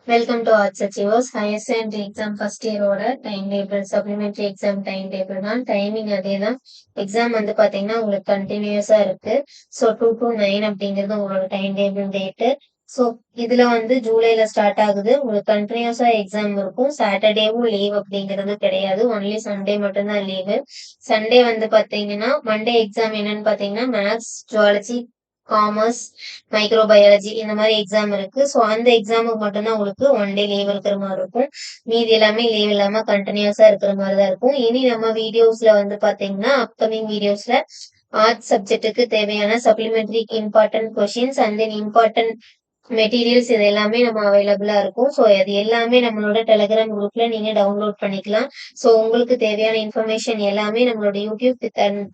Welcome to arts achievers higher secondary exam first இயரோட time table supplementary exam time table தான். Timing அதே தான். Exam வந்து பாத்தீங்கன்னா உங்களுக்கு கண்டினியூஸா இருக்கு. ஸோ 2 to 9 அப்படிங்கிறது உங்களோட டைம் டேபிள் டேட்டு. ஸோ இதுல வந்து ஜூலைல ஸ்டார்ட் ஆகுது. உங்களுக்கு கண்டினியூஸா எக்ஸாம் இருக்கும். சாட்டர்டேவும் லீவ் அப்படிங்கிறது கிடையாது. ஒன்லி சண்டே மட்டும்தான் லீவு. சண்டே வந்து பாத்தீங்கன்னா மண்டே எக்ஸாம் என்னன்னு பாத்தீங்கன்னா மேத்ஸ், ஜுவாலஜி, காமர்ஸ், மைக்ரோபயாலஜி இந்த மாதிரி எக்ஸாம் இருக்கு. ஸோ அந்த எக்ஸாமுக்கு மட்டும்தான் உங்களுக்கு ஒன் டே லீவ் இருக்கிற மாதிரி இருக்கும். மீதி எல்லாமே லீவ் இல்லாம கண்டினியூஸா இருக்கிற மாதிரி தான் இருக்கும். இனி நம்ம வீடியோஸ்ல வந்து பாத்தீங்கன்னா அப்கமிங் வீடியோஸ்ல ஆர்ட்ஸ் சப்ஜெக்ட்டுக்கு தேவையான supplementary important questions and then important materials இது எல்லாமே நம்ம அவைலபிளா இருக்கும். ஸோ அது எல்லாமே நம்மளோட டெலிகிராம் குரூப்ல நீங்க டவுன்லோட் பண்ணிக்கலாம். ஸோ உங்களுக்கு தேவையான இன்ஃபர்மேஷன் எல்லாமே நம்மளோட யூடியூப்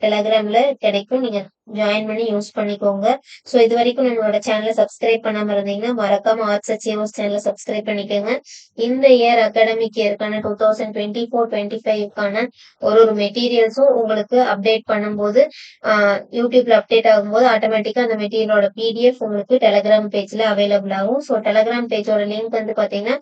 டெலிகிராம்ல கிடைக்கும். நீங்க ஜாயின் பண்ணி யூஸ் பண்ணிக்கோங்க. ஸோ இது வரைக்கும் நம்மளோட சேனலை சப்ஸ்கிரைப் பண்ணாம இருந்தீங்கன்னா மறக்காம ஆர்ட்ஸ் அச்சீவர்ஸ் சேனலை சப்ஸ்கிரைப் பண்ணிக்கோங்க. இந்த இயர் அகாடமிக் இயர்க்கான 2024-25க்கான ஒரு மெட்டீரியல்ஸும் உங்களுக்கு அப்டேட் பண்ணும்போது யூடியூப்ல அப்டேட் ஆகும்போது ஆட்டோமேட்டிக்கா அந்த மெட்டீரியலோட பிடிஎஃப் உங்களுக்கு டெலிகிராம் பேஜ்ல அவைலபிள் ஆகும். ஸோ டெலிகிராம் பேஜோட லிங்க் வந்து பாத்தீங்கன்னா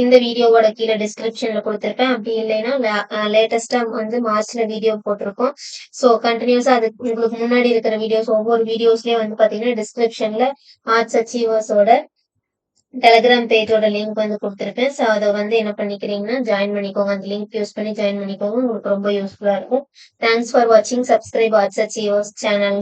இந்த வீடியோவோட கீழே டிஸ்கிரிப்ஷன்ல கொடுத்துருப்பேன். அப்படி இல்லைன்னா லேட்டஸ்டா வந்து மார்ச்ல வீடியோ போட்டிருக்கோம். ஸோ கண்டினியூஸா அது உங்களுக்கு முன்னாடி இருக்கிற வீடியோஸ் ஒவ்வொரு வீடியோஸ்லயே வந்து பாத்தீங்கன்னா டிஸ்கிரிப்ஷன்ல ஆர்ட்ஸ் அச்சீவர்ஸோட டெலிகிராம் பேஜோட லிங்க் வந்து கொடுத்துருப்பேன். ஸோ அதை வந்து என்ன பண்ணிக்கிறீங்கன்னா ஜாயின் பண்ணிக்கோங்க. அந்த லிங்க் யூஸ் பண்ணி ஜாயின் பண்ணிக்கோங்க. உங்களுக்கு ரொம்ப யூஸ்ஃபுல்லா இருக்கும். தேங்க்ஸ் ஃபார் வாட்சிங். Subscribe arts achievers channel.